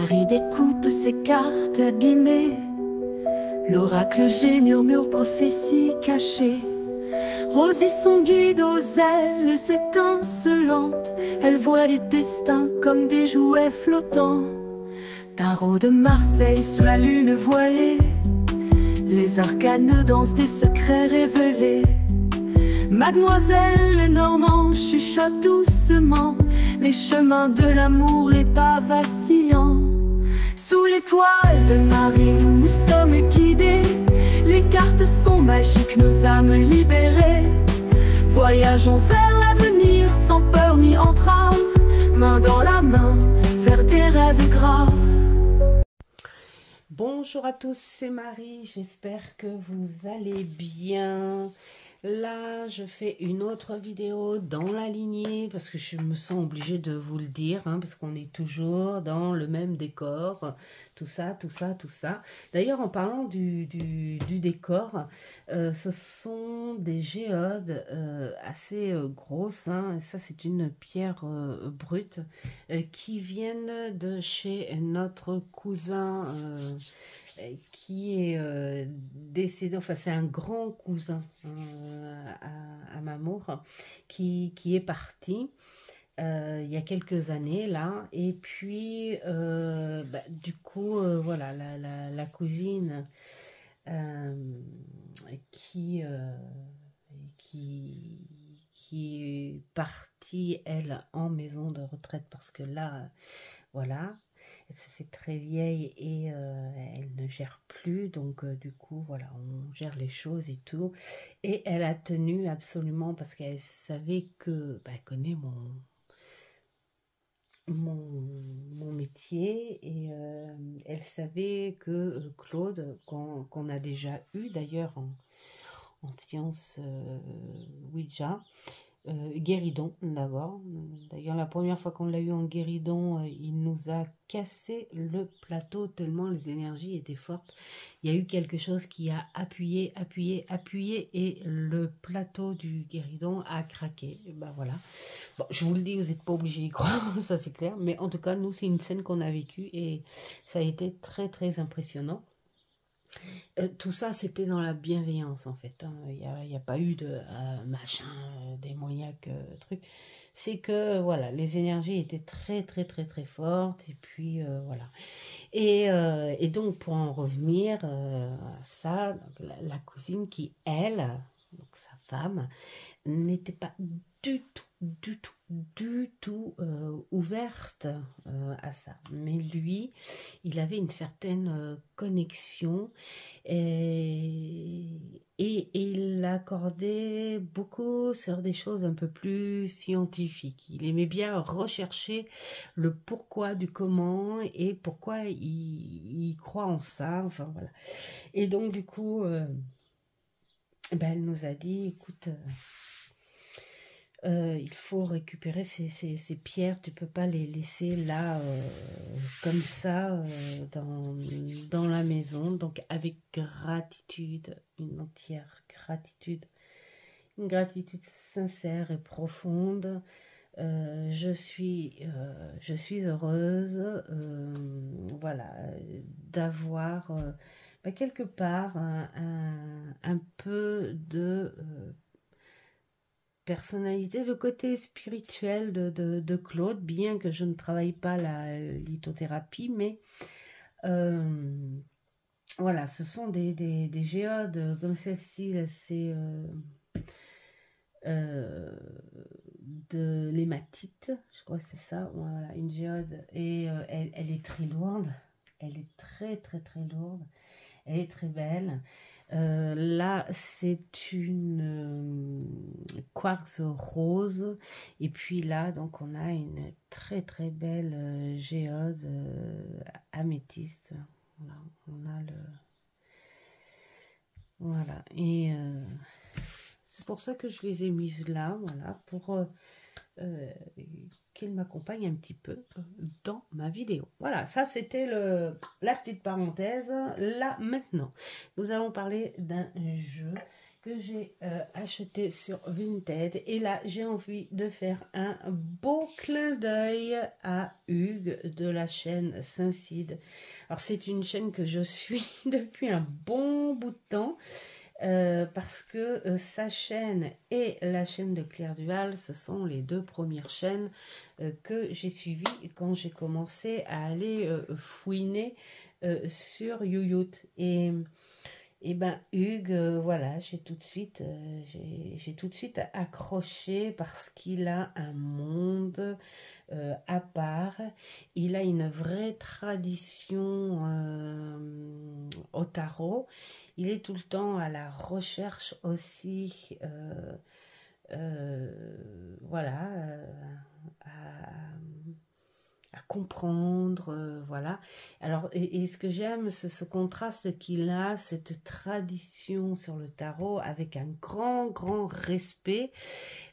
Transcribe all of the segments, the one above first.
Marie découpe ses cartes abîmées. L'oracle G murmure prophétie cachée. Rosie son guide aux ailes étincelantes. Elle voit les destins comme des jouets flottants. Tarot de Marseille sous la lune voilée. Les arcanes dansent des secrets révélés. Mademoiselle Lenormand chuchote doucement les chemins de l'amour, les pas vacillants. Sous l'étoile de Marie, nous sommes guidés. Les cartes sont magiques, nos âmes libérées. Voyageons vers l'avenir sans peur ni entrave, main dans la main, vers des rêves graves. Bonjour à tous, c'est Marie, j'espère que vous allez bien. Là, je fais une autre vidéo dans la lignée parce que je me sens obligée de vous le dire, parce qu'on est toujours dans le même décor, tout ça, tout ça, tout ça. D'ailleurs, en parlant du décor, ce sont des géodes assez grosses, ça c'est une pierre brute qui viennent de chez notre cousin qui est décédé, enfin c'est un grand cousin à Mamour qui est parti il y a quelques années là, et puis du coup voilà la cousine qui est partie elle en maison de retraite parce que là voilà, elle se fait très vieille et elle ne gère plus, donc du coup voilà, on gère les choses et tout, et elle a tenu absolument parce qu'elle savait que elle connaît mon métier, et elle savait que Claude, qu'on a déjà eu d'ailleurs en sciences Ouija, guéridon d'abord. D'ailleurs, la première fois qu'on l'a eu en guéridon, il nous a cassé le plateau tellement les énergies étaient fortes. Il y a eu quelque chose qui a appuyé, et le plateau du guéridon a craqué. Et ben voilà. Bon, je vous le dis, vous n'êtes pas obligés d'y croire, ça c'est clair. Mais en tout cas, nous, c'est une scène qu'on a vécue et ça a été très très impressionnant. Tout ça, c'était dans la bienveillance, en fait. Il n'y a pas eu de machin, démoniaque, truc. C'est que, voilà, les énergies étaient très, très, très, très fortes. Et puis, voilà. Et donc, pour en revenir à ça, donc, la cousine qui, elle, donc sa femme, n'était pas du tout ouverte à ça. Mais lui, il avait une certaine connexion et il accordait beaucoup sur des choses un peu plus scientifiques. Il aimait bien rechercher le pourquoi du comment et pourquoi il croit en ça. Enfin voilà. Et donc du coup, elle nous a dit, écoute, il faut récupérer ces pierres, tu peux pas les laisser là comme ça dans la maison. Donc avec gratitude, une entière gratitude, une gratitude sincère et profonde, je suis heureuse voilà, d'avoir quelque part un peu de personnalité, le côté spirituel de Claude, bien que je ne travaille pas la lithothérapie, mais voilà, ce sont des géodes comme celle-ci, c'est de l'hématite, je crois que c'est ça, voilà, une géode, et elle est très lourde, elle est très très très lourde, elle est très belle. Là, c'est une quartz rose. Et puis là, donc, on a une très très belle géode améthyste. Voilà, on a le... Voilà. Et c'est pour ça que je les ai mises là, voilà, pour qu'ils m'accompagnent un petit peu dans ma vidéo. Voilà, ça c'était la petite parenthèse. Là, maintenant, nous allons parler d'un jeu que j'ai acheté sur Vinted. Et là, j'ai envie de faire un beau clin d'œil à Hugues de la chaîne Saint-Cide. Alors, c'est une chaîne que je suis depuis un bon bout de temps. Parce que sa chaîne et la chaîne de Claire Duval, ce sont les deux premières chaînes que j'ai suivies quand j'ai commencé à aller fouiner sur YouYout. Et ben Hugues, voilà, j'ai tout de suite accroché parce qu'il a un monde à part. Il a une vraie tradition au tarot. Il est tout le temps à la recherche aussi, voilà, à comprendre, voilà. Alors, et ce que j'aime, c'est ce contraste qu'il a, cette tradition sur le tarot, avec un grand respect.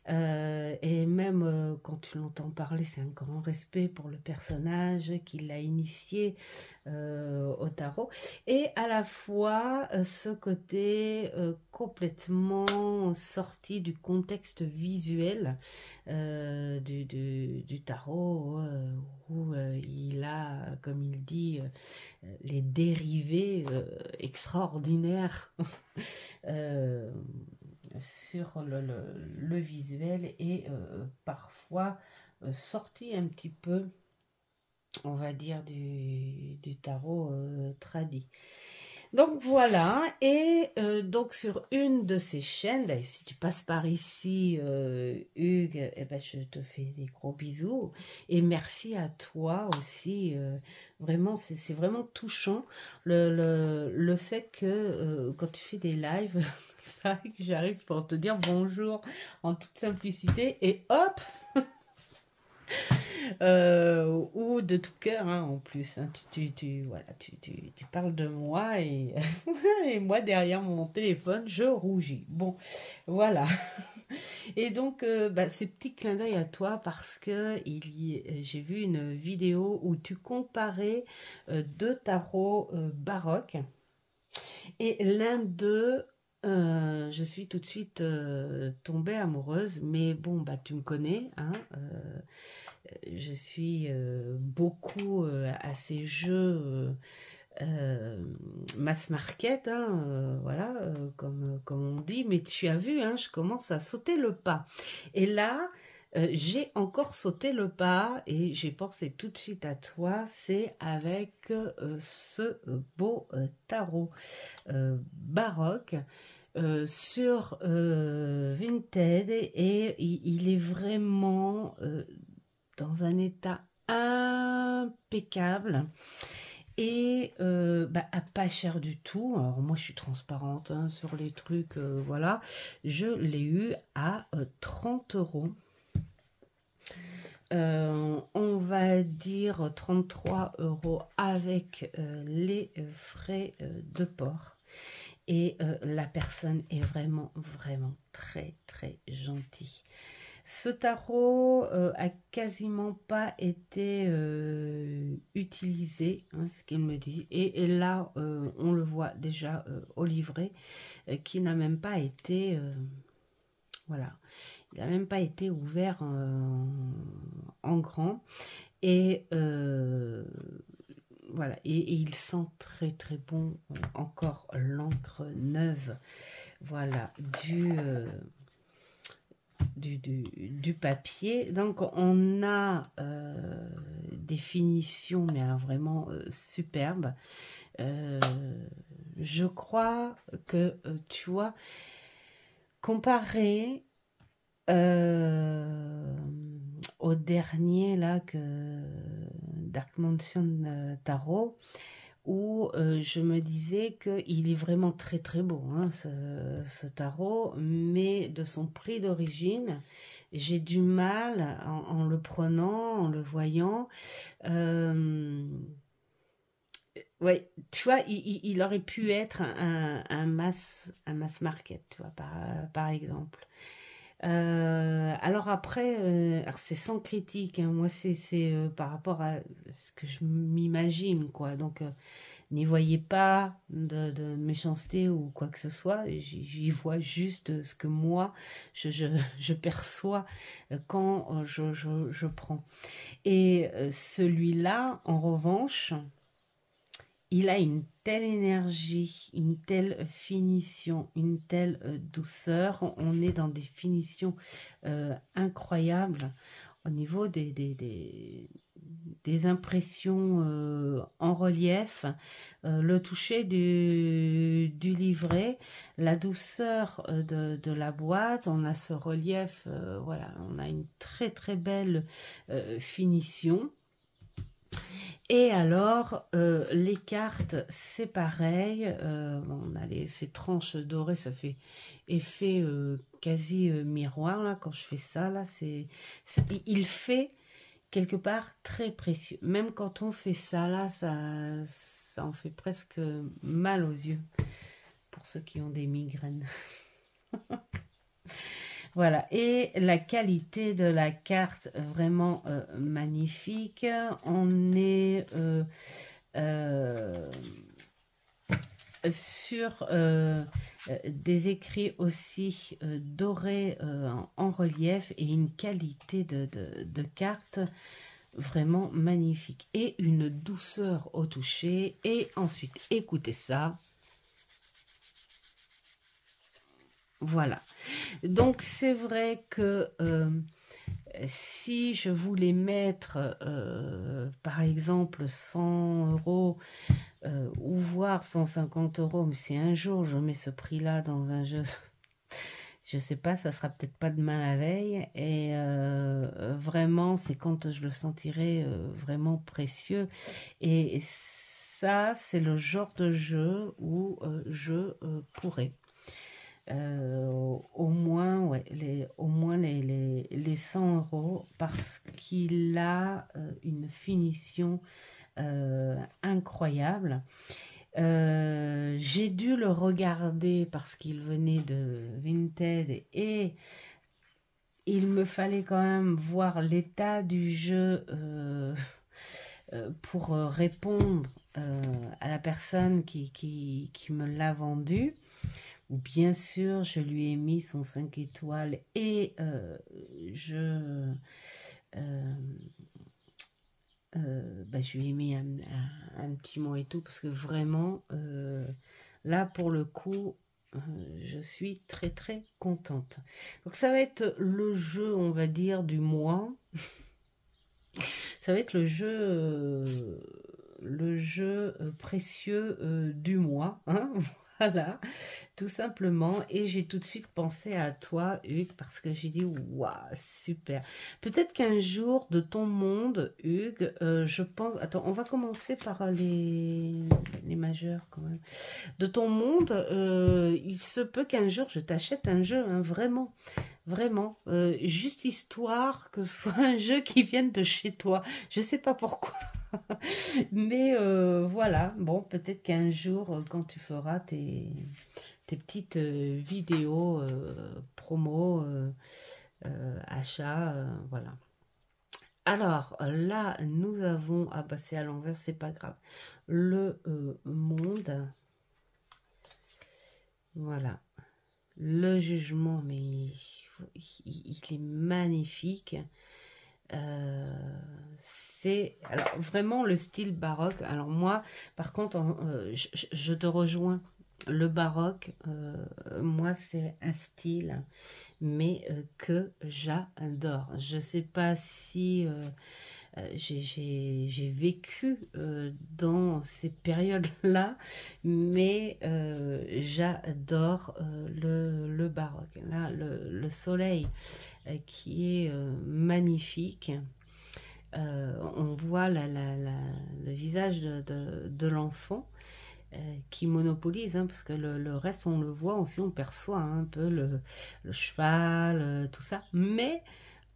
Et même quand tu l'entends parler, c'est un grand respect pour le personnage qui l'a initié au tarot. Et à la fois, ce côté complètement sorti du contexte visuel du tarot, où il a, comme il dit, les dérivés extraordinaires sur le visuel et parfois sorti un petit peu, on va dire, du tarot tradi. Donc voilà, et donc sur une de ces chaînes, si tu passes par ici, Hugues, eh ben, je te fais des gros bisous, et merci à toi aussi, vraiment, c'est vraiment touchant, le fait que quand tu fais des lives, ça, que j'arrive pour te dire bonjour en toute simplicité, et hop ou de tout cœur, hein, en plus, hein, voilà, tu parles de moi et, et moi derrière mon téléphone je rougis. Bon, voilà. Et donc ces petits clins d'œil à toi parce que j'ai vu une vidéo où tu comparais deux tarots baroques et l'un d'eux, je suis tout de suite tombée amoureuse, mais bon, bah tu me connais, hein, je suis beaucoup à ces jeux mass market, hein, voilà, comme on dit, mais tu as vu, hein, je commence à sauter le pas. Et là, j'ai encore sauté le pas et j'ai pensé tout de suite à toi, c'est avec ce beau tarot baroque sur Vinted et il est vraiment dans un état impeccable et à pas cher du tout. Alors moi je suis transparente hein, sur les trucs, voilà, je l'ai eu à 30 €. On va dire 33 € avec les frais de port. Et la personne est vraiment très gentille. Ce tarot a quasiment pas été utilisé, hein, ce qu'il me dit. Et là, on le voit déjà au livret, qui n'a même pas été, voilà, il n'a même pas été ouvert en grand. Et voilà, et il sent très bon, encore l'encre neuve, voilà, du papier. Donc on a des finitions, mais alors vraiment superbes. Je crois que, tu vois, comparé au dernier là que Dark Mansion Tarot, où je me disais qu'il est vraiment très beau hein, ce tarot, mais de son prix d'origine, j'ai du mal en le prenant, en le voyant. Ouais, tu vois, il aurait pu être un mass market, tu vois, par exemple. Alors après, alors c'est sans critique, hein, moi c'est par rapport à ce que je m'imagine, quoi. Donc N'y voyez pas de méchanceté ou quoi que ce soit. J'y vois juste ce que moi, je perçois quand je prends. Et celui-là, en revanche, il a une telle énergie, une telle finition, une telle douceur. On est dans des finitions incroyables au niveau des impressions en relief, le toucher du livret, la douceur de la boîte. On a ce relief, voilà, on a une très très belle finition. Et alors, les cartes, c'est pareil. On a ces tranches dorées, ça fait effet quasi miroir, là, quand je fais ça. Là, il fait quelque part très précieux. Même quand on fait ça, là, ça en fait presque mal aux yeux. Pour ceux qui ont des migraines. Voilà, et la qualité de la carte, vraiment magnifique. On est sur des écrits aussi dorés en relief et une qualité de carte vraiment magnifique. Et une douceur au toucher. Et ensuite, écoutez ça. Voilà. Donc, c'est vrai que si je voulais mettre, par exemple, 100 € ou voire 150 €, mais si un jour je mets ce prix-là dans un jeu, je sais pas, ça sera peut-être pas demain la veille. Et vraiment, c'est quand je le sentirai vraiment précieux. Et ça, c'est le genre de jeu où je pourrais. Au moins, ouais, les 100 € parce qu'il a une finition incroyable. J'ai dû le regarder parce qu'il venait de Vinted et il me fallait quand même voir l'état du jeu pour répondre à la personne qui me l'a vendu. Ou bien sûr, je lui ai mis son 5 étoiles et je lui ai mis un petit mot et tout parce que vraiment, là pour le coup, je suis très très contente. Donc ça va être le jeu, on va dire, du mois. Ça va être le jeu précieux du mois, hein. Voilà, tout simplement. Et j'ai tout de suite pensé à toi, Hugues, parce que j'ai dit, waouh, super. Peut-être qu'un jour, de ton monde, Hugues, je pense... Attends, on va commencer par les majeurs, quand même. De ton monde, il se peut qu'un jour, je t'achète un jeu, hein, vraiment. Vraiment. Juste histoire que ce soit un jeu qui vienne de chez toi. Je sais pas pourquoi. Mais voilà, bon, peut-être qu'un jour, quand tu feras tes petites vidéos promo, achat, voilà. Alors, là, nous avons... Ah bah c'est à l'envers, c'est pas grave. Le monde. Voilà. Le jugement, mais il est magnifique. C'est alors vraiment le style baroque. Alors moi, par contre, je te rejoins. Le baroque, moi, c'est un style, mais que j'adore. Je sais pas si j'ai vécu dans ces périodes-là, mais j'adore le baroque. Là, le soleil qui est magnifique. On voit le visage de l'enfant qui monopolise, hein, parce que le reste, on le voit aussi, on perçoit un peu le cheval, tout ça. Mais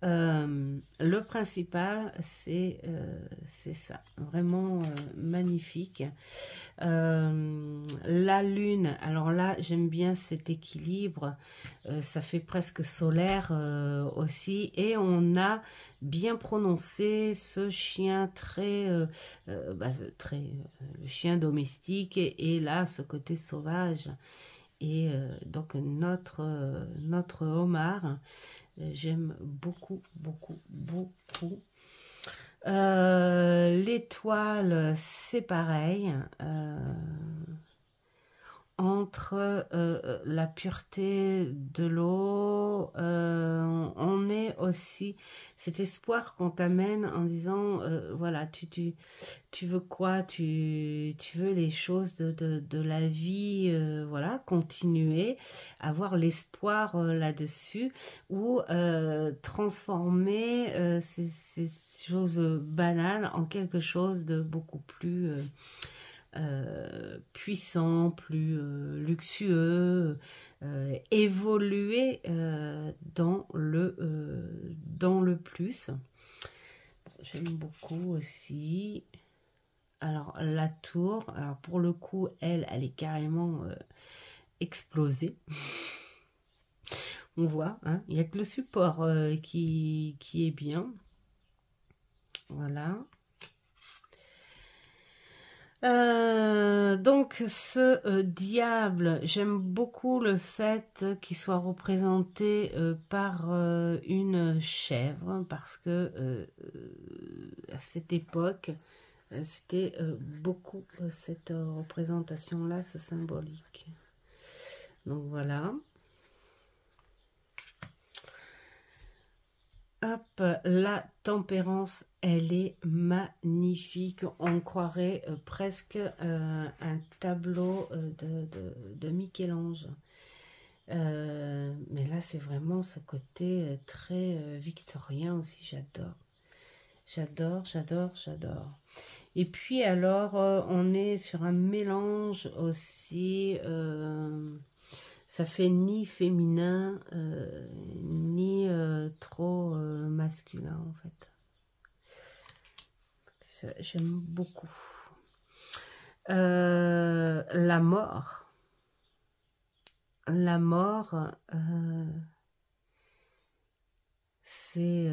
Le principal, c'est ça, vraiment magnifique. La lune, alors là, j'aime bien cet équilibre, ça fait presque solaire aussi, et on a bien prononcé ce chien très, le chien domestique, et là, ce côté sauvage. Et donc notre homard, j'aime beaucoup, beaucoup, beaucoup. L'étoile, c'est pareil. Entre la pureté de l'eau, on est aussi cet espoir qu'on t'amène en disant, voilà, tu veux quoi, tu veux les choses de la vie, voilà, continuer, avoir l'espoir là-dessus, ou transformer ces choses banales en quelque chose de beaucoup plus puissant, plus luxueux, évoluer dans le plus. J'aime beaucoup aussi. Alors la tour, alors pour le coup, elle est carrément explosée. On voit, hein, il n'y a que le support qui est bien. Voilà. Donc ce diable, j'aime beaucoup le fait qu'il soit représenté par une chèvre, parce que à cette époque, c'était beaucoup cette représentation-là, ce symbolique. Donc voilà. Hop, la tempérance, elle est magnifique. On croirait presque un tableau de Michel-Ange. Mais là, c'est vraiment ce côté très victorien aussi. J'adore. J'adore, j'adore, j'adore. Et puis alors, on est sur un mélange aussi... ça fait ni féminin, ni trop masculin, en fait. J'aime beaucoup. La mort. La mort, c'est...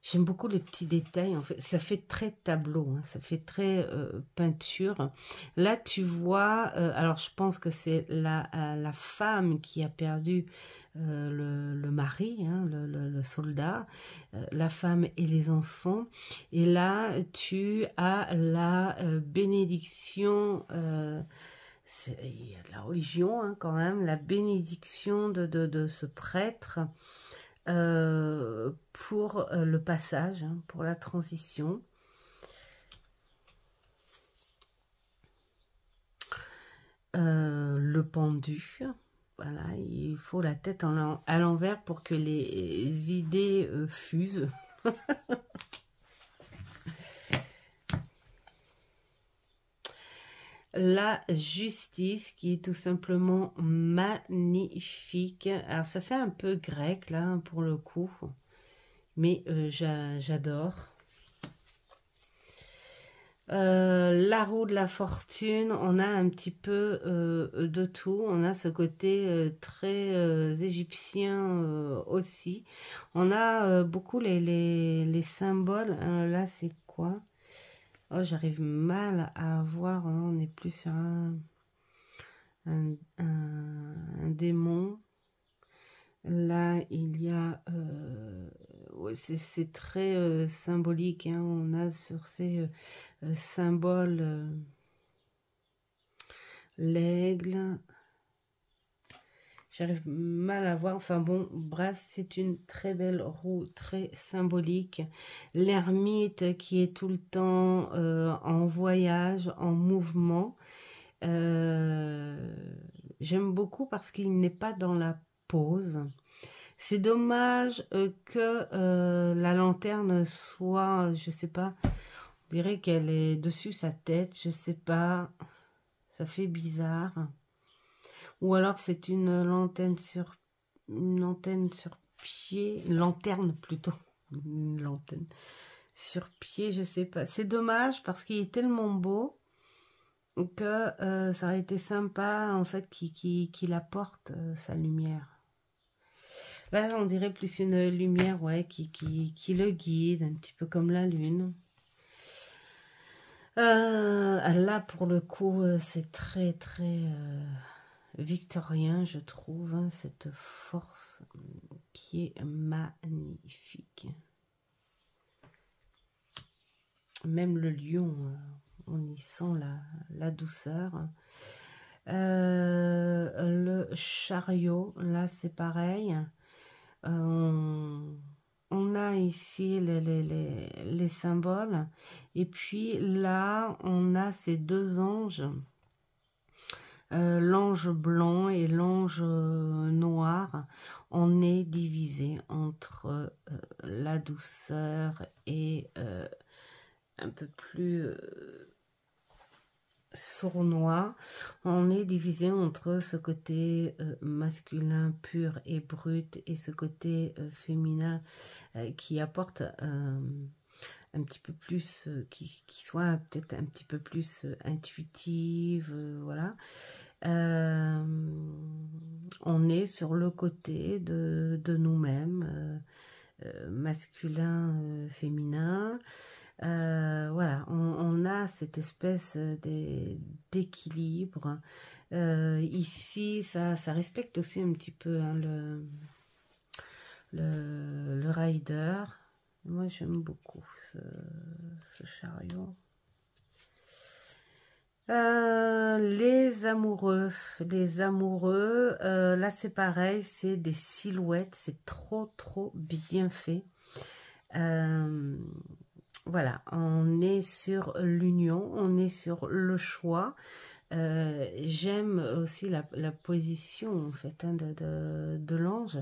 J'aime beaucoup les petits détails, en fait. Ça fait très tableau, hein, ça fait très peinture. Là, tu vois, alors je pense que c'est la femme qui a perdu le mari, hein, le soldat, la femme et les enfants. Et là, tu as la bénédiction, il y a de la religion hein, quand même, la bénédiction de ce prêtre. Pour le passage, hein, pour la transition. Le pendu, voilà, il faut la tête à l'envers pour que les idées fusent. La justice qui est tout simplement magnifique. Alors ça fait un peu grec là pour le coup, mais j'adore. La roue de la fortune, on a un petit peu de tout. On a ce côté très égyptien aussi. On a beaucoup les symboles. Là c'est quoi? Oh, j'arrive mal à voir, hein, on n'est plus sur un démon. Là, il y a... ouais, c'est très symbolique, hein, on a sur ces symboles l'aigle. J'arrive mal à voir, enfin bon, bref, c'est une très belle roue, très symbolique. L'ermite qui est tout le temps en voyage, en mouvement. J'aime beaucoup parce qu'il n'est pas dans la pause. C'est dommage que la lanterne soit, je sais pas, on dirait qu'elle est dessus sa tête, je sais pas, ça fait bizarre. Ou alors c'est une antenne sur pied, une lanterne plutôt, une lanterne sur pied, je sais pas. C'est dommage parce qu'il est tellement beau que ça aurait été sympa en fait qu'il apporte sa lumière. Là, on dirait plus une lumière, ouais, qui le guide, un petit peu comme la lune. Là, pour le coup, c'est très, très victorien, je trouve, hein, cette force qui est magnifique. Même le lion, on y sent la douceur. Le chariot, là, c'est pareil. On a ici les symboles. Et puis là, on a ces deux anges. L'ange blanc et l'ange noir. On est divisé entre la douceur et un peu plus sournois. On est divisé entre ce côté masculin pur et brut et ce côté féminin qui apporte un petit peu plus, qui soit peut-être un petit peu plus intuitive, voilà. On est sur le côté de nous-mêmes, masculin, féminin. Voilà, on a cette espèce d'équilibre. Ici, ça respecte aussi un petit peu hein, le rider. Moi, j'aime beaucoup ce chariot. Les amoureux, là c'est pareil, c'est des silhouettes, c'est trop bien fait. Voilà, on est sur l'union, on est sur le choix. J'aime aussi la position en fait hein, de l'ange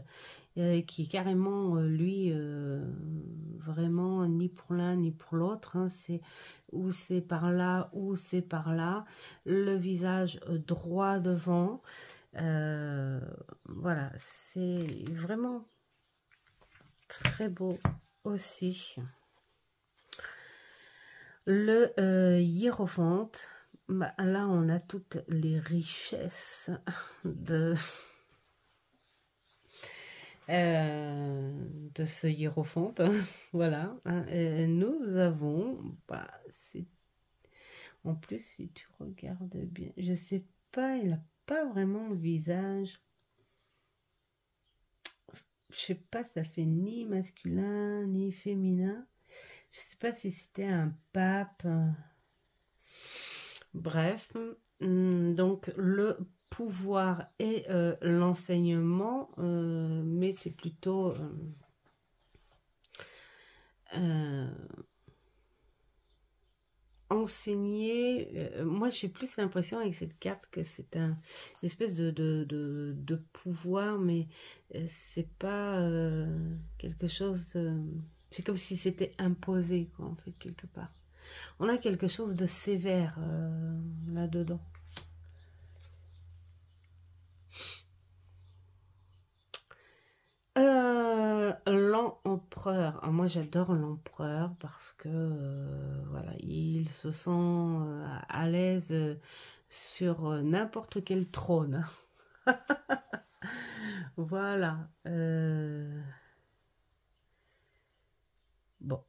qui est carrément lui vraiment ni pour l'un ni pour l'autre hein, c'est ou c'est par là ou c'est par là, le visage droit devant. Voilà, c'est vraiment très beau aussi. Le hiérophante, bah, là on a toutes les richesses de ce hiérophante, hein, voilà. Hein, nous avons, bah, en plus si tu regardes bien, je sais pas, il n'a pas vraiment le visage. Je sais pas, ça fait ni masculin ni féminin. Je sais pas si c'était un pape. Bref, donc le pouvoir et l'enseignement, mais c'est plutôt enseigner. Moi, j'ai plus l'impression avec cette carte que c'est une espèce de pouvoir, mais c'est pas quelque chose. C'est comme si c'était imposé, quoi, en fait, quelque part. On a quelque chose de sévère là-dedans. L'empereur. Moi, j'adore l'empereur parce que voilà, il se sent à l'aise sur n'importe quel trône. Voilà. Bon.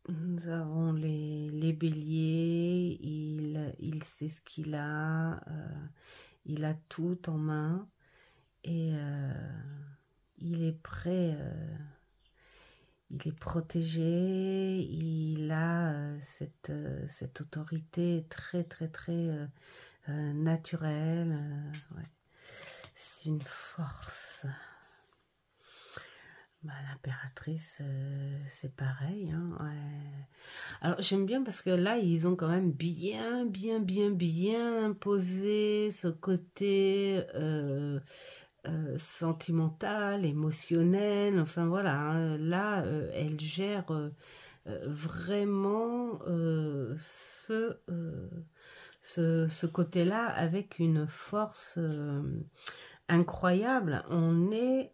Nous avons les béliers, il sait ce qu'il a, il a tout en main et il est prêt, il est protégé, il a cette autorité très naturelle, ouais. C'est une force. Bah, l'impératrice, c'est pareil, hein, ouais. Alors j'aime bien parce que là ils ont quand même bien imposé ce côté sentimental, émotionnel, enfin voilà, hein. Là elle gère vraiment ce côté-là avec une force incroyable. On est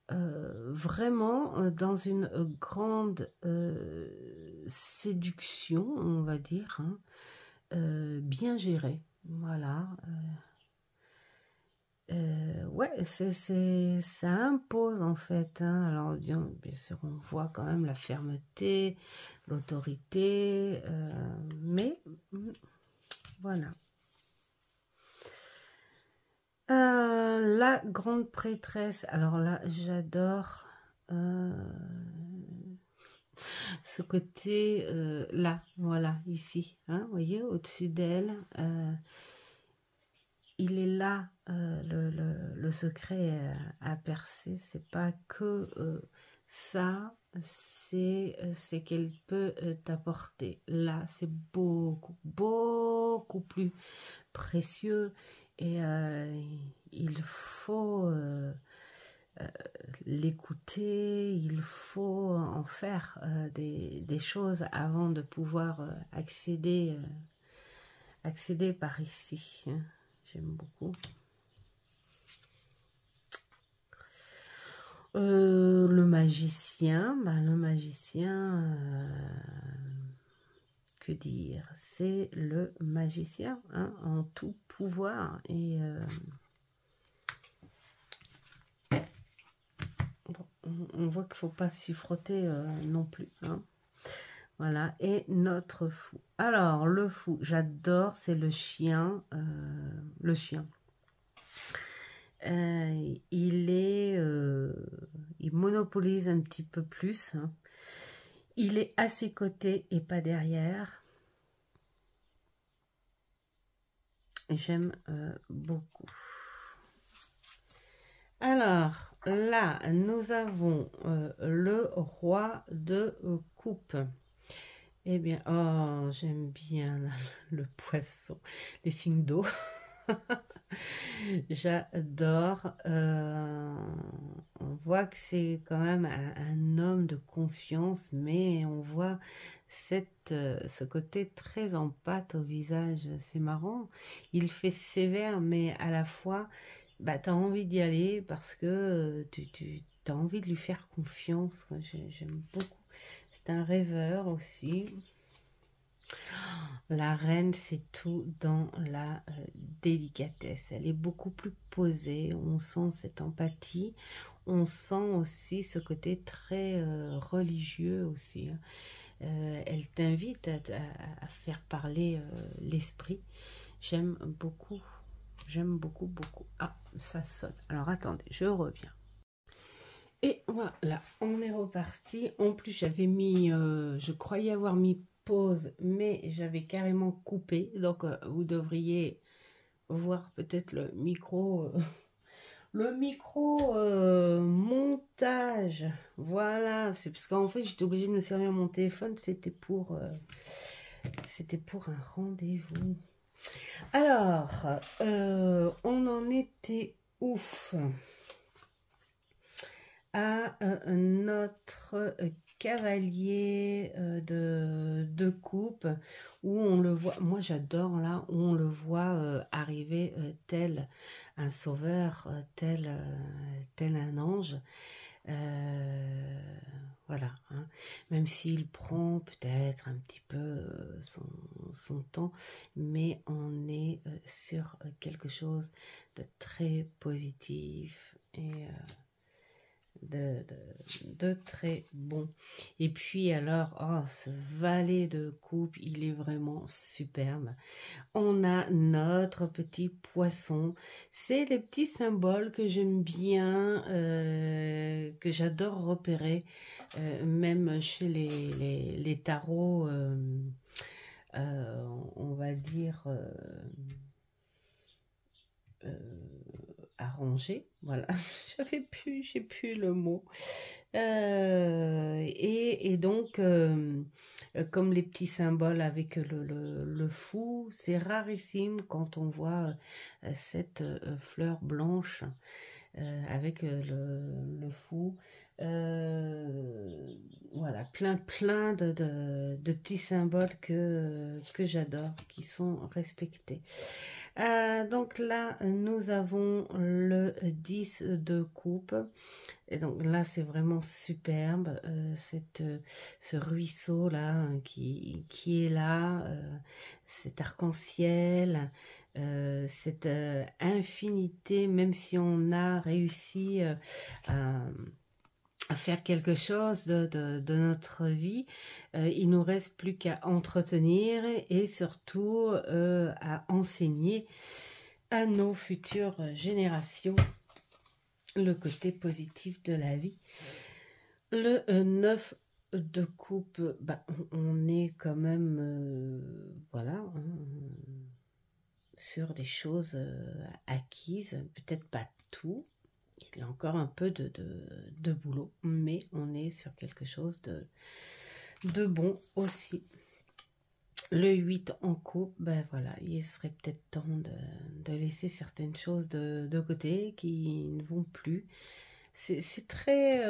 vraiment dans une grande séduction, on va dire, hein, bien gérée. Voilà. Ouais, ça impose en fait. Hein. Alors, bien sûr, on voit quand même la fermeté, l'autorité, mais voilà. La grande prêtresse. Alors là, j'adore ce côté là, voilà, ici. Hein, vous voyez, au-dessus d'elle. Il est là, le secret à percer. C'est pas que ça, c'est qu'elle peut t'apporter. Là, c'est beaucoup, beaucoup plus précieux. Et il faut l'écouter, il faut en faire des choses avant de pouvoir accéder par ici. Hein. J'aime beaucoup. Le magicien, que dire? C'est le magicien, hein, en tout pouvoir. Et bon, on voit qu'il ne faut pas s'y frotter non plus. Hein. Voilà, et notre fou. Alors, le fou, j'adore, c'est le chien. Le chien. Il monopolise un petit peu plus. Hein. Il est à ses côtés et pas derrière. J'aime beaucoup. Alors, là, nous avons le roi de coupe. Eh bien, oh, j'aime bien le poisson, les signes d'eau. J'adore. On voit que c'est quand même un homme de confiance, mais on voit ce côté très en pâte au visage. C'est marrant. Il fait sévère, mais à la fois, bah, tu as envie d'y aller parce que tu as envie de lui faire confiance. J'aime beaucoup. C'est un rêveur aussi. La reine, c'est tout dans la délicatesse. Elle est beaucoup plus posée. On sent cette empathie. On sent aussi ce côté très religieux aussi. Hein. Elle t'invite à faire parler l'esprit. J'aime beaucoup. J'aime beaucoup, beaucoup. Ah, ça sonne. Alors, attendez, je reviens. Et voilà, on est reparti. En plus, j'avais mis, je croyais avoir mis pause, mais j'avais carrément coupé. Donc, vous devriez voir peut-être le micro montage. Voilà, c'est parce qu'en fait, j'étais obligée de me servir mon téléphone. C'était pour un rendez-vous. Alors, on en était ouf à notre cavalier de coupe où on le voit, moi j'adore là, où on le voit arriver tel un sauveur, tel un ange. Voilà, hein. Même s'il prend peut-être un petit peu son temps, mais on est sur quelque chose de très positif et de très bon. Et puis alors, oh, ce valet de coupe, il est vraiment superbe. On a notre petit poisson. C'est les petits symboles que j'aime bien, que j'adore repérer, même chez les tarots, on va dire... arrangé, voilà, j'ai plus le mot. Et donc, comme les petits symboles avec le fou, c'est rarissime quand on voit cette fleur blanche avec le fou. Voilà, plein de petits symboles que j'adore, qui sont respectés. Donc là, nous avons le 10 de coupe. Et donc là, c'est vraiment superbe. Ce ruisseau-là qui est là, cet arc-en-ciel, cette infinité, même si on a réussi à faire quelque chose de notre vie, il nous reste plus qu'à entretenir et surtout à enseigner à nos futures générations le côté positif de la vie. Le 9 de coupe, bah, on est quand même voilà, hein, sur des choses acquises, peut-être pas tout. Il y a encore un peu de boulot, mais on est sur quelque chose de bon aussi. Le 8 en coupe, ben voilà, il serait peut-être temps de laisser certaines choses de côté qui ne vont plus. C'est très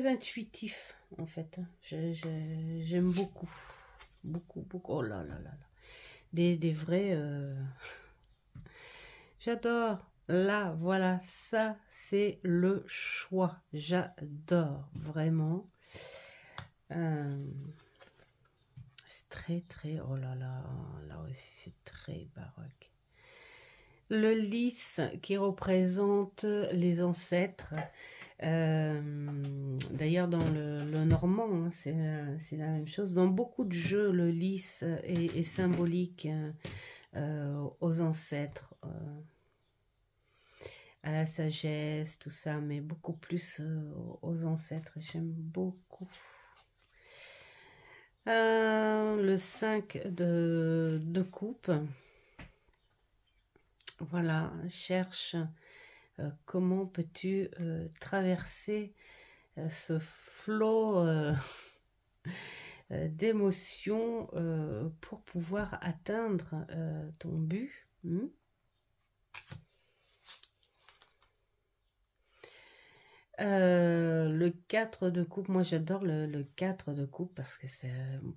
intuitif en fait. J'aime beaucoup, beaucoup, beaucoup. Oh là là là là, des vrais. J'adore. Là, voilà, ça, c'est le choix. J'adore, vraiment. C'est très, très... Oh là là, là aussi, c'est très baroque. Le lys qui représente les ancêtres. D'ailleurs, dans le normand, hein, c'est la même chose. Dans beaucoup de jeux, le lys est symbolique aux ancêtres. À la sagesse, tout ça, mais beaucoup plus aux ancêtres. J'aime beaucoup. Le 5 de coupe. Voilà, cherche comment peux-tu traverser ce flot d'émotions pour pouvoir atteindre ton but. Le 4 de coupe, moi j'adore le 4 de coupe parce que c'est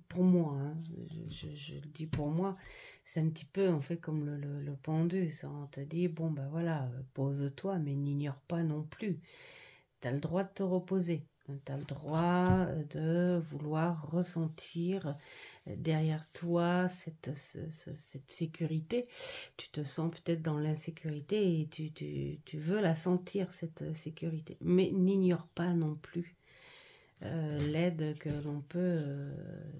pour moi, hein, je le dis pour moi, c'est un petit peu en fait comme le pendu, ça, on te dit bon ben voilà, pose-toi mais n'ignore pas non plus, tu as le droit de te reposer, tu as le droit de vouloir ressentir derrière toi cette sécurité. Tu te sens peut-être dans l'insécurité et tu veux la sentir, cette sécurité. Mais n'ignore pas non plus l'aide que l'on peut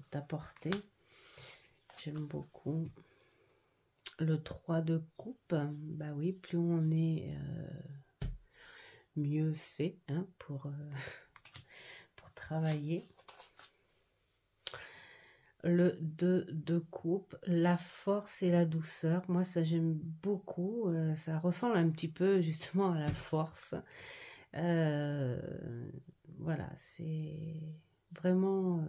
t'apporter. J'aime beaucoup. Le 3 de coupe, bah oui, plus on est, mieux c'est, hein, pour travailler. Le 2 de coupe, la force et la douceur. Moi, ça, j'aime beaucoup. Ça ressemble un petit peu, justement, à la force. Voilà, c'est vraiment...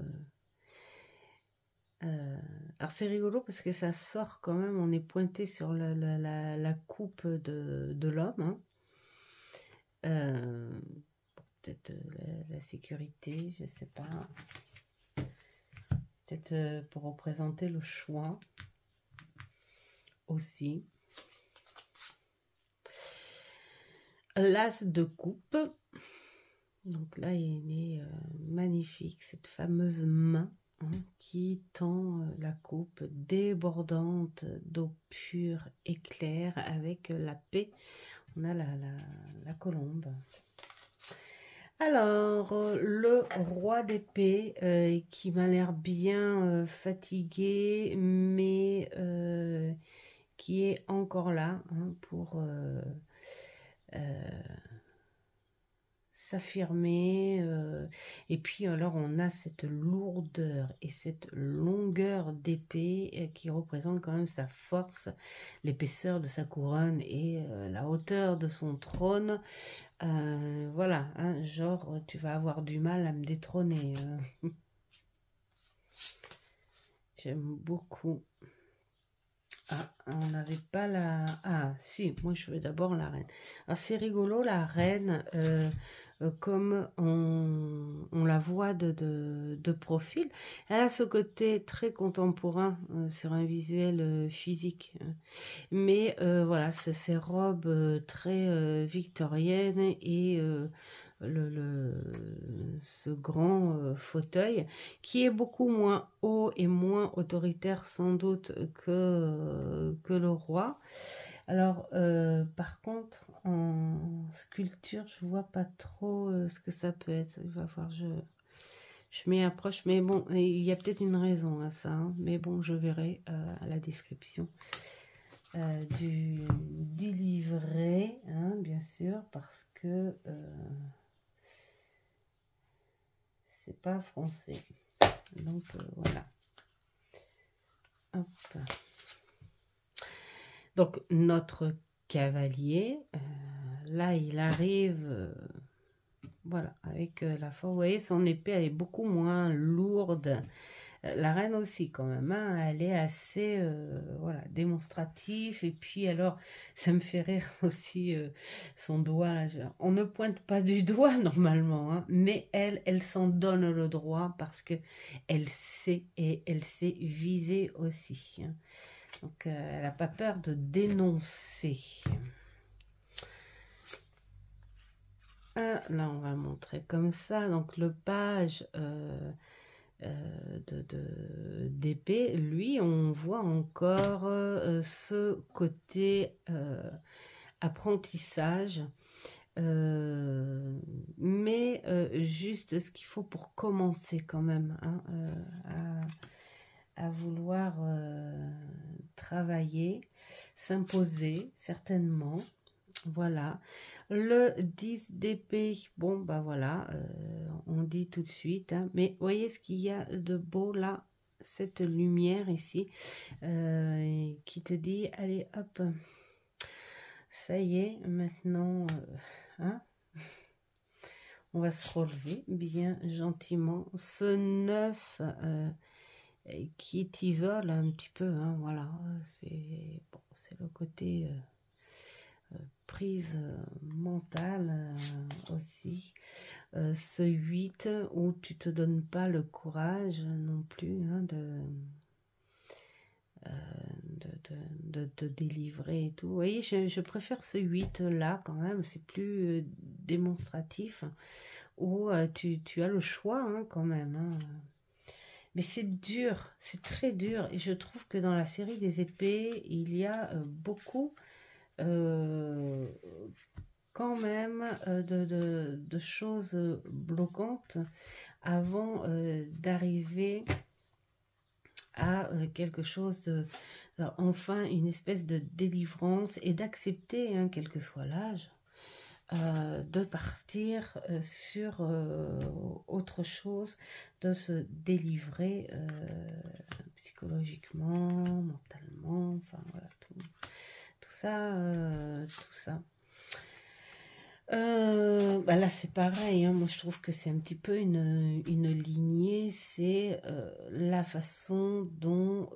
alors, c'est rigolo parce que ça sort quand même. On est pointé sur la coupe de l'homme. Hein. Peut-être la sécurité, je sais pas. Peut-être pour représenter le choix aussi. L'as de coupe. Donc là, il est magnifique, cette fameuse main hein, qui tend la coupe débordante d'eau pure et claire avec la paix. On a la colombe. Alors, le roi d'épée qui m'a l'air bien fatigué, mais qui est encore là hein, pour s'affirmer. Et puis alors, on a cette lourdeur et cette longueur d'épée qui représente quand même sa force, l'épaisseur de sa couronne et la hauteur de son trône. Voilà, hein, genre tu vas avoir du mal à me détrôner. J'aime beaucoup. Ah, on n'avait pas la... Ah, si, moi je veux d'abord la reine. Alors c'est rigolo, la reine comme on la voit de profil. Elle a ce côté très contemporain sur un visuel physique. Mais voilà, c'est ces robes très victoriennes et ce grand fauteuil qui est beaucoup moins haut et moins autoritaire sans doute que le roi. Alors, par contre, en sculpture, je vois pas trop ce que ça peut être. Il va falloir je m'y approche, mais bon, il y a peut-être une raison à ça, hein, mais bon, je verrai à la description du livret, hein, bien sûr, parce que c'est pas français. Donc, voilà. Hop. Donc, notre cavalier, là, il arrive, voilà, avec la force. Vous voyez, son épée, elle est beaucoup moins lourde. La reine aussi, quand même, hein, elle est assez, voilà, démonstrative. Et puis, alors, ça me fait rire aussi, son doigt, là. On ne pointe pas du doigt, normalement, hein, mais elle s'en donne le droit parce que elle sait, et elle sait viser aussi, hein. Donc, elle n'a pas peur de dénoncer. Ah, là, on va le montrer comme ça. Donc, le page d'épée, lui, on voit encore ce côté apprentissage. Mais juste ce qu'il faut pour commencer quand même, hein, à vouloir travailler, s'imposer, certainement. Voilà. Le 10 d'épée, bon, bah voilà, on dit tout de suite, hein, mais voyez ce qu'il y a de beau là, cette lumière ici, qui te dit, allez, hop, ça y est, maintenant, hein, on va se relever bien gentiment. Ce 9 qui t'isole un petit peu, hein, voilà, c'est bon, c'est le côté prise mentale aussi. Ce 8 où tu te donnes pas le courage non plus, hein, de te délivrer et tout. Vous voyez, je préfère ce 8 là quand même, c'est plus démonstratif, où tu as le choix, hein, quand même, hein. Mais c'est dur, c'est très dur, et je trouve que dans la série des épées, il y a beaucoup quand même de choses bloquantes avant d'arriver à quelque chose de enfin une espèce de délivrance et d'accepter, hein, quel que soit l'âge, de partir sur autre chose, de se délivrer psychologiquement, mentalement, enfin voilà, tout ça. Bah là c'est pareil, hein, moi je trouve que c'est un petit peu une lignée, c'est la façon dont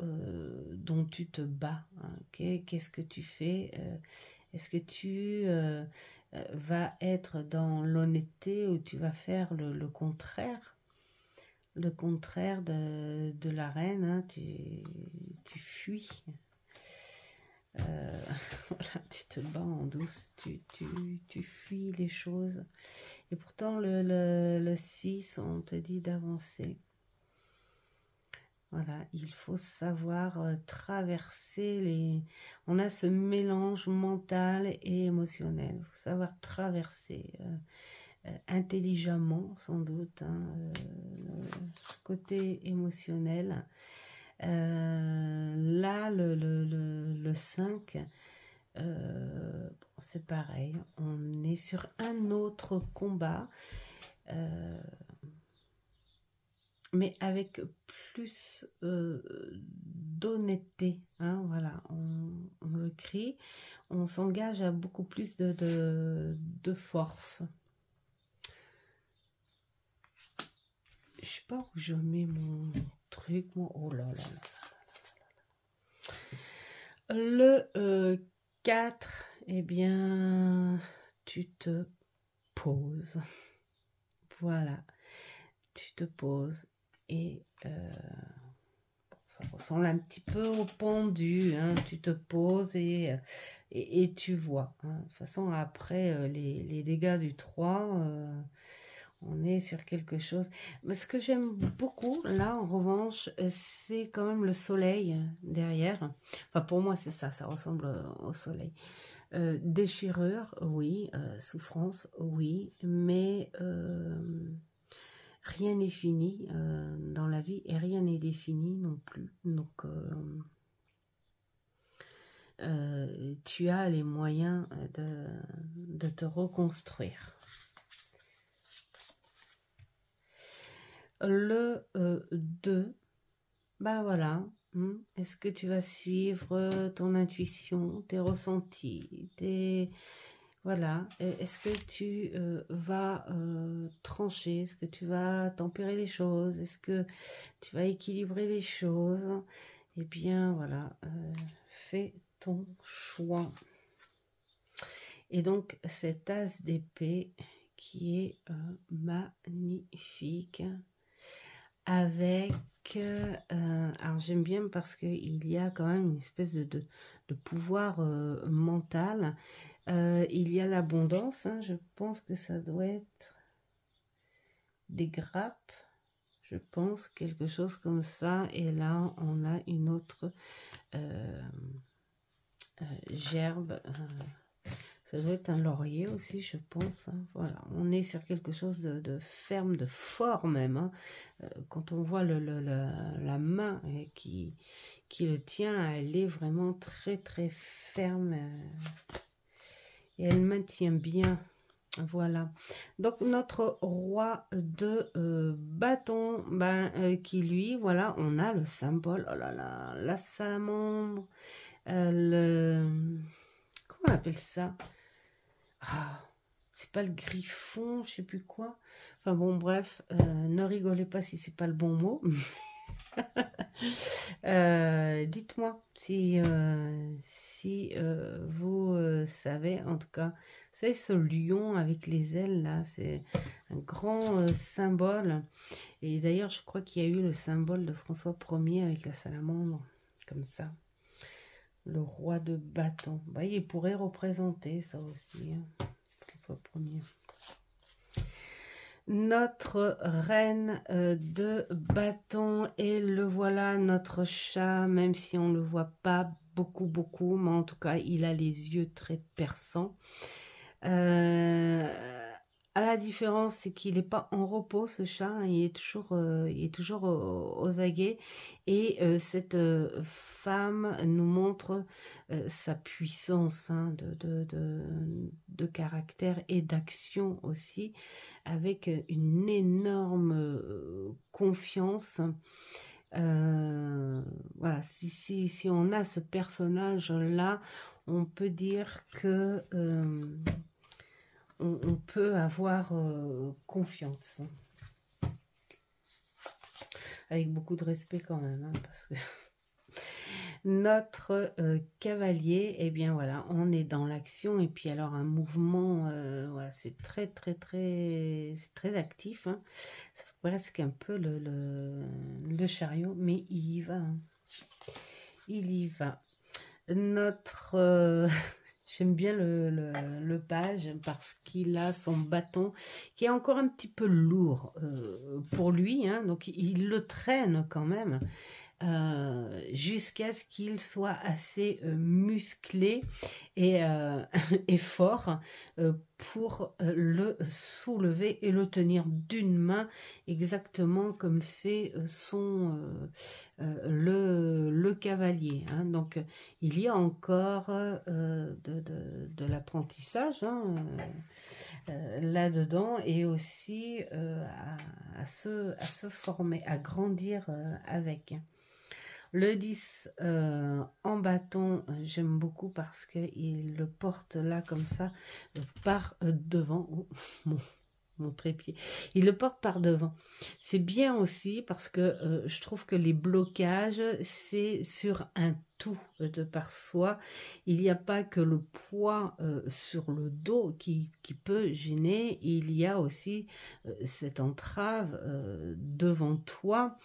tu te bats, hein. Qu'est-ce que tu fais, est-ce que tu vas être dans l'honnêteté ou tu vas faire le contraire de la reine, hein, tu fuis. Voilà, tu te bats en douce, tu fuis les choses. Et pourtant, le 6, on te dit d'avancer. Voilà, il faut savoir traverser les... On a ce mélange mental et émotionnel. Il faut savoir traverser intelligemment, sans doute, hein, ce côté émotionnel. Là, le 5, bon, c'est pareil, on est sur un autre combat, mais avec plus d'honnêteté, hein, voilà, on le crie, on s'engage à beaucoup plus de force. Je sais pas où je mets mon truc, moi. Oh là là là. Le 4, eh bien, tu te poses. Voilà, tu te poses et ça ressemble un petit peu au pendu, hein. Tu te poses et tu vois. Hein. De toute façon, après les dégâts du 3, on est sur quelque chose. Mais ce que j'aime beaucoup, là, en revanche, c'est quand même le soleil derrière. Enfin, pour moi, c'est ça, ça ressemble au soleil. Déchirure, oui. Souffrance, oui. Mais rien n'est fini dans la vie et rien n'est défini non plus. Donc, tu as les moyens de te reconstruire. Le 2, ben voilà. Est-ce que tu vas suivre ton intuition, tes ressentis, voilà. Est-ce que tu vas trancher? Est-ce que tu vas tempérer les choses? Est-ce que tu vas équilibrer les choses? Eh bien, voilà. Fais ton choix. Et donc, cet as d'épée qui est magnifique avec... alors, j'aime bien parce qu'il y a quand même une espèce de pouvoir mental. Il y a l'abondance, hein, je pense que ça doit être des grappes, je pense, quelque chose comme ça. Et là, on a une autre gerbe. Ça doit être un laurier aussi, je pense. Hein. Voilà, on est sur quelque chose de ferme, de fort même. Hein. Quand on voit la main qui le tient, elle est vraiment très très ferme. Et elle maintient bien. Voilà. Donc, notre roi de bâton, qui lui, voilà, on a le symbole. Oh là là, la salamandre. Comment on appelle ça? Ah, c'est pas le griffon, je sais plus quoi. Enfin bon, bref, ne rigolez pas si c'est pas le bon mot. Dites-moi si vous savez, en tout cas, c'est ce lion avec les ailes là, c'est un grand symbole. Et d'ailleurs, je crois qu'il y a eu le symbole de François Ier avec la salamandre, comme ça. Le roi de bâton. Bah, il pourrait représenter ça aussi, hein, François Ier. Notre reine de bâton, et le voilà, notre chat, même si on ne le voit pas beaucoup, mais en tout cas, il a les yeux très perçants. À la différence, c'est qu'il n'est pas en repos, ce chat, hein, il est toujours aux aguets. Et cette femme nous montre sa puissance, hein, de caractère et d'action aussi, avec une énorme confiance. Voilà, si on a ce personnage-là, on peut dire que... on peut avoir confiance. Avec beaucoup de respect quand même, hein, parce que notre cavalier, eh bien voilà, on est dans l'action. Et puis alors un mouvement, voilà, c'est très actif. Hein. Ça fait presque un peu le chariot, mais il y va. Hein. Il y va. Notre... J'aime bien le page parce qu'il a son bâton qui est encore un petit peu lourd pour lui. Hein, donc, il le traîne quand même jusqu'à ce qu'il soit assez musclé et, et fort pour le soulever et le tenir d'une main, exactement comme fait le cavalier. Hein. Donc, il y a encore de l'apprentissage là-dedans, et aussi à se former, à grandir avec. Le 10 en bâton, j'aime beaucoup parce qu'il le porte là comme ça, par devant. Oh, mon trépied. Il le porte par devant. C'est bien aussi parce que je trouve que les blocages, c'est sur un tout de par soi. Il n'y a pas que le poids sur le dos qui peut gêner. Il y a aussi cette entrave devant toi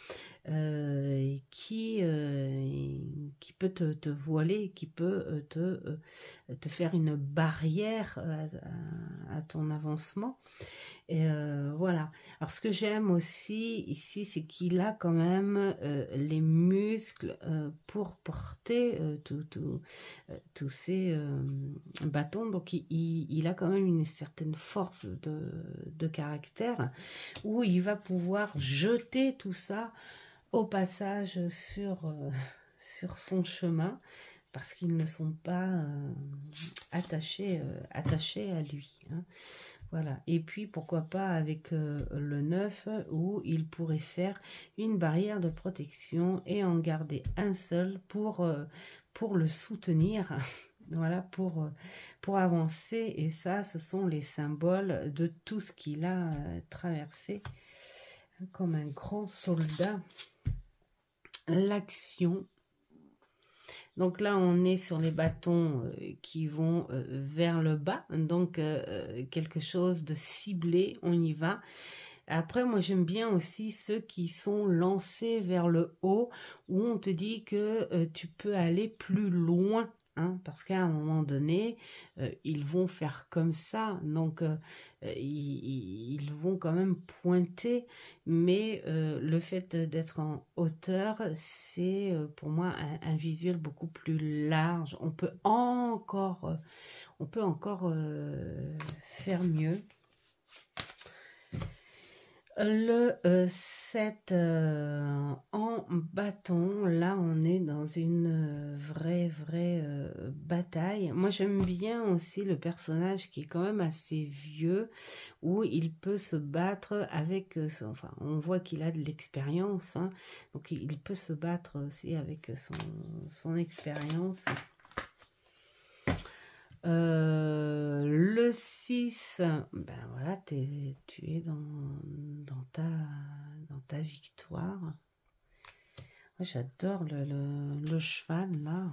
qui peut te voiler, qui peut te faire une barrière à ton avancement. Et voilà. Alors ce que j'aime aussi ici, c'est qu'il a quand même les muscles pour porter tous ces bâtons. Donc il a quand même une certaine force de caractère où il va pouvoir jeter tout ça au passage sur son chemin parce qu'ils ne sont pas attachés à lui. Hein. Voilà. Et puis, pourquoi pas avec le 9 où il pourrait faire une barrière de protection et en garder un seul pour le soutenir. Voilà, pour avancer. Et ça, ce sont les symboles de tout ce qu'il a traversé comme un grand soldat. L'action. Donc là, on est sur les bâtons qui vont vers le bas. Donc, quelque chose de ciblé, on y va. Après, moi, j'aime bien aussi ceux qui sont lancés vers le haut, où on te dit que tu peux aller plus loin. Hein, parce qu'à un moment donné, ils vont faire comme ça, donc ils vont quand même pointer, mais le fait d'être en hauteur, c'est pour moi un visuel beaucoup plus large. On peut encore faire mieux. Le 7 en bâton, là on est dans une vraie bataille. Moi j'aime bien aussi le personnage qui est quand même assez vieux, où il peut se battre avec, enfin on voit qu'il a de l'expérience, hein, donc il peut se battre aussi avec son expérience. Le 6, ben voilà, tu es dans ta victoire. Moi, j'adore le cheval, là.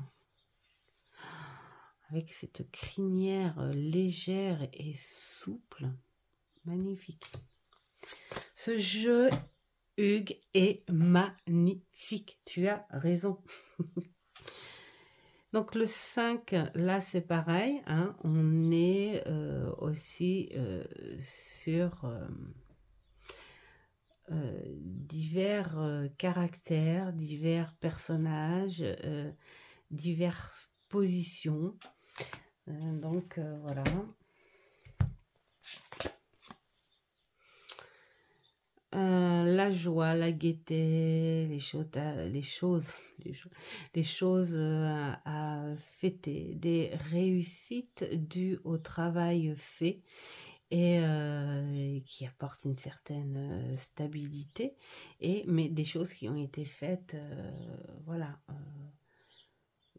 Avec cette crinière légère et souple. Magnifique. Ce jeu, Hugues, est magnifique. Tu as raison. Donc le 5, là c'est pareil, hein, on est aussi sur divers caractères, divers personnages, diverses positions. Donc voilà. La joie, la gaieté, les choses à fêter, des réussites dues au travail fait et qui apportent une certaine stabilité, mais des choses qui ont été faites, voilà,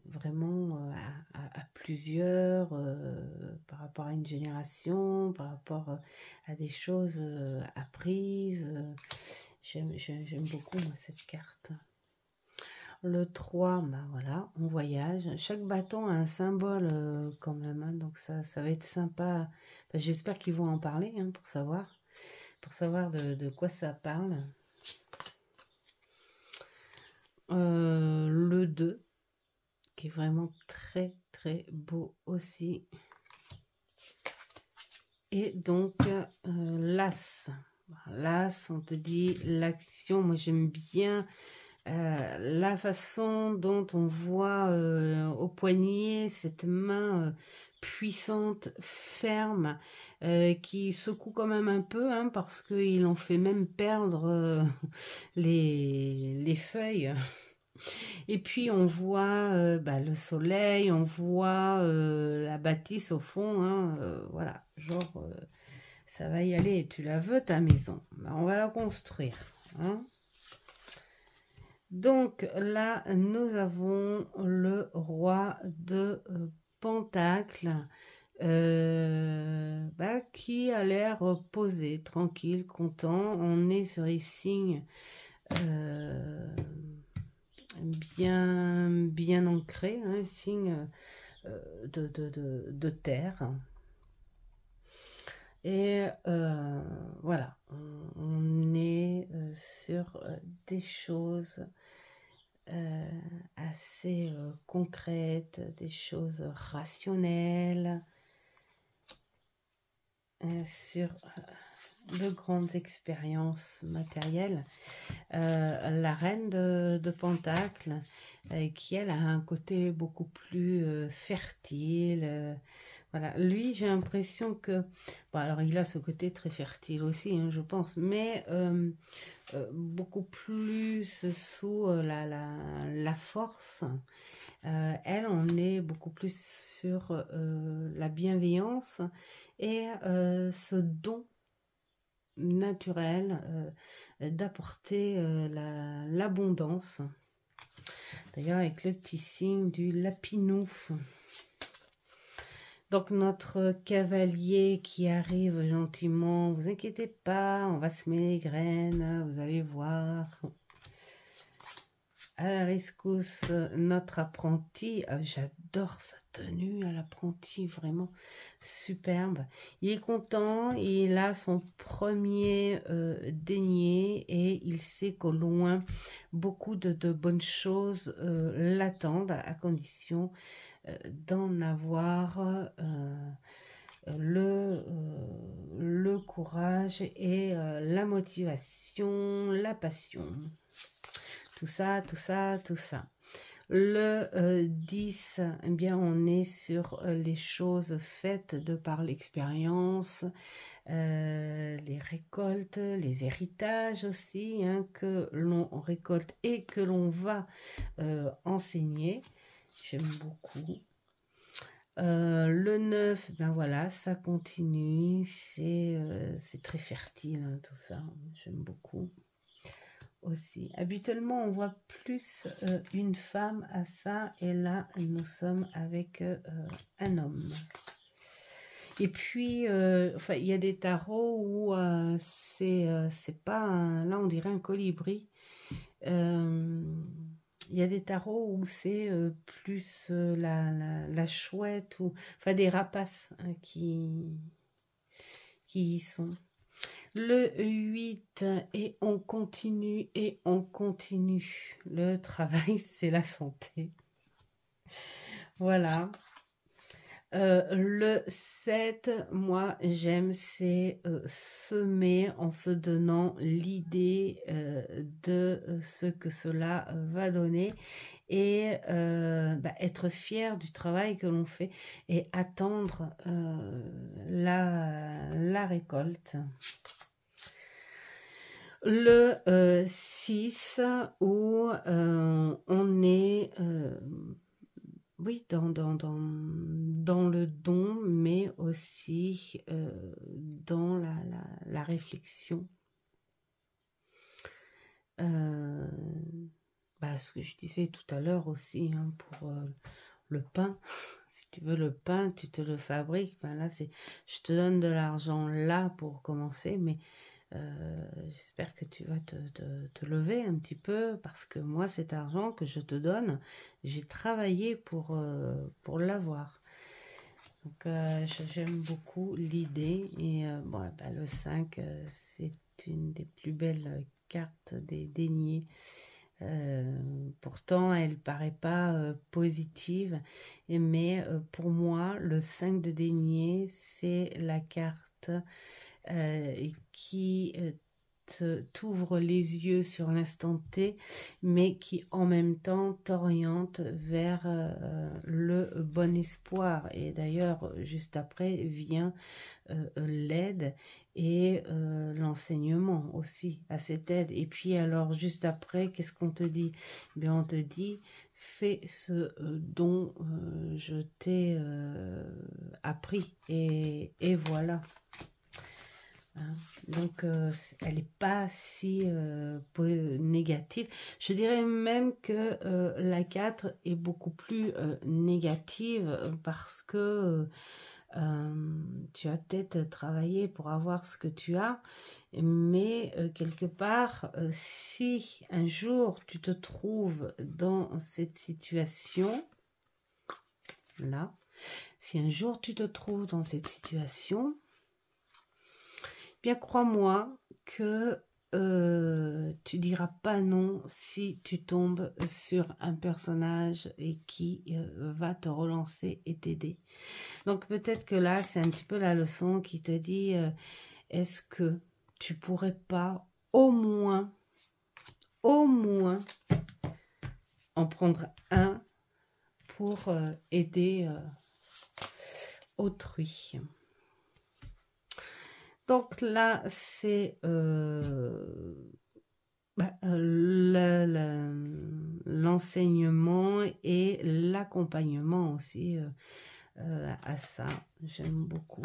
vraiment à plusieurs, par rapport à une génération, par rapport à des choses apprises. J'aime beaucoup moi, cette carte. Le 3, ben voilà, on voyage. Chaque bâton a un symbole quand même, hein, donc ça va être sympa. Enfin, j'espère qu'ils vont en parler hein, pour savoir de quoi ça parle. Le 2, qui est vraiment très beau aussi. Et donc, l'As. L'As, on te dit l'action. Moi, j'aime bien la façon dont on voit au poignet cette main puissante, ferme, qui secoue quand même un peu, hein, parce qu'il en fait même perdre les feuilles. Et puis on voit le soleil, on voit la bâtisse au fond, hein, voilà, genre ça va y aller, tu la veux ta maison, ben, on va la construire. Hein. Donc là, nous avons le roi de Pentacle qui a l'air posé, tranquille, content. On est sur les signes bien ancrés, hein, signes de terre. Et voilà, on est sur des choses assez concrètes, des choses rationnelles, sur de grandes expériences matérielles. La reine de Pentacle, qui elle a un côté beaucoup plus fertile. Voilà, lui j'ai l'impression que, bon alors il a ce côté très fertile aussi, hein, je pense, mais beaucoup plus sous la force. Elle, on est beaucoup plus sur la bienveillance et ce don naturel d'apporter l'abondance. D'ailleurs, avec le petit signe du lapinou. Donc, notre cavalier qui arrive gentiment, vous inquiétez pas, on va semer les graines, vous allez voir. À la rescousse, notre apprenti, j'adore sa tenue à l'apprenti, vraiment superbe. Il est content, il a son premier denier et il sait qu'au loin, beaucoup de bonnes choses l'attendent à condition d'en avoir le courage et la motivation, la passion. Tout ça, tout ça, tout ça. Le 10, eh bien, on est sur les choses faites de par l'expérience, les récoltes, les héritages aussi, hein, que l'on récolte et que l'on va enseigner. J'aime beaucoup. Le 9, ben voilà, ça continue, c'est très fertile, hein, tout ça, j'aime beaucoup. Aussi. Habituellement, on voit plus une femme à ça, et là, nous sommes avec un homme. Et puis, enfin, il y a des tarots où c'est pas là, on dirait un colibri. Il y a des tarots où c'est plus la chouette, ou enfin des rapaces hein, qui y sont. Le 8, et on continue, et on continue. Le travail, c'est la santé. Voilà. Le 7, moi, j'aime, c'est semer en se donnant l'idée de ce que cela va donner et être fier du travail que l'on fait et attendre la récolte. Le 6, où on est oui, dans le don, mais aussi dans la réflexion. Ce que je disais tout à l'heure aussi, hein, pour le pain. Si tu veux le pain, tu te le fabriques. Ben là, je te donne de l'argent là pour commencer, mais j'espère que tu vas te lever un petit peu, parce que moi, cet argent que je te donne, j'ai travaillé pour l'avoir. Donc, j'aime beaucoup l'idée. Et le 5, c'est une des plus belles cartes des deniers. Pourtant, elle paraît pas positive, mais pour moi, le 5 de denier, c'est la carte qui t'ouvre les yeux sur l'instant T, mais qui en même temps t'oriente vers le bon espoir. Et d'ailleurs, juste après vient l'aide et l'enseignement aussi à cette aide. Et puis alors, juste après, qu'est-ce qu'on te dit? Bien, on te dit, fais ce dont je t'ai appris. Et voilà. Donc elle n'est pas si négative. Je dirais même que la 4 est beaucoup plus négative, parce que Tu as peut-être travaillé pour avoir ce que tu as, mais quelque part, si un jour tu te trouves dans cette situation, là, si un jour tu te trouves dans cette situation, bien crois-moi que tu diras pas non si tu tombes sur un personnage et qui va te relancer et t'aider. Donc peut-être que là, c'est un petit peu la leçon qui te dit, est-ce que tu pourrais pas au moins, en prendre un pour aider autrui. Donc là, c'est l'enseignement et l'accompagnement aussi à ça. J'aime beaucoup.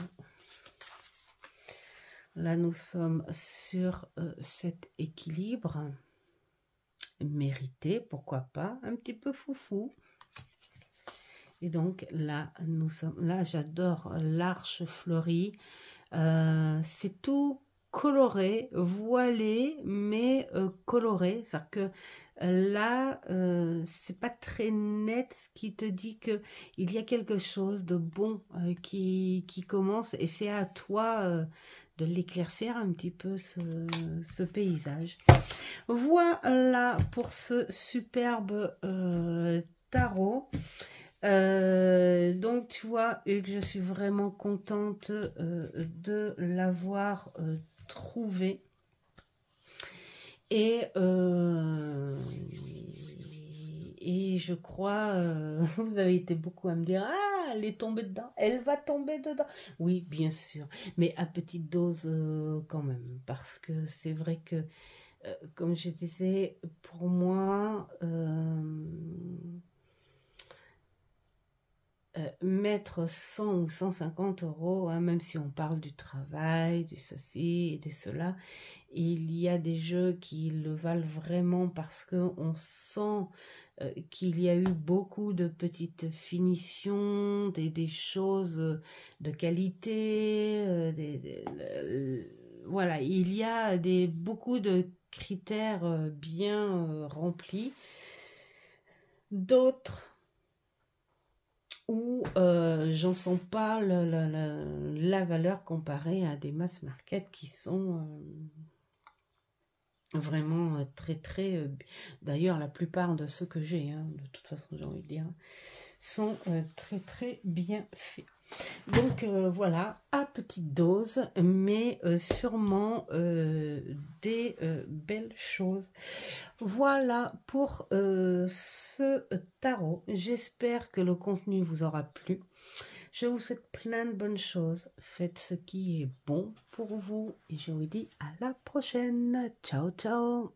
Là, nous sommes sur cet équilibre mérité, pourquoi pas, un petit peu foufou. Et donc là, nous sommes là, j'adore l'arche fleurie. C'est tout coloré, voilé, mais coloré. C'est-à-dire que là, c'est pas très net, ce qui te dit que il y a quelque chose de bon qui commence, et c'est à toi de l'éclaircir un petit peu ce paysage. Voilà pour ce superbe tarot. Donc tu vois, Hugues, je suis vraiment contente de l'avoir trouvé, et je crois vous avez été beaucoup à me dire, ah, elle est tombée dedans, elle va tomber dedans. Oui, bien sûr, mais à petite dose quand même, parce que c'est vrai que comme je disais, pour moi mettre 100 ou 150 euros, hein, même si on parle du travail, du ceci et de cela, il y a des jeux qui le valent vraiment parce qu'on sent qu'il y a eu beaucoup de petites finitions, des choses de qualité, voilà, il y a beaucoup de critères bien remplis. D'autres où j'en sens pas la valeur comparée à des mass market qui sont vraiment très très... D'ailleurs, la plupart de ceux que j'ai, hein, de toute façon j'ai envie de dire, sont très très bien faits. Donc voilà, à petite dose, mais sûrement des belles choses. Voilà pour ce tarot. J'espère que le contenu vous aura plu. Je vous souhaite plein de bonnes choses. Faites ce qui est bon pour vous. Et je vous dis à la prochaine. Ciao, ciao.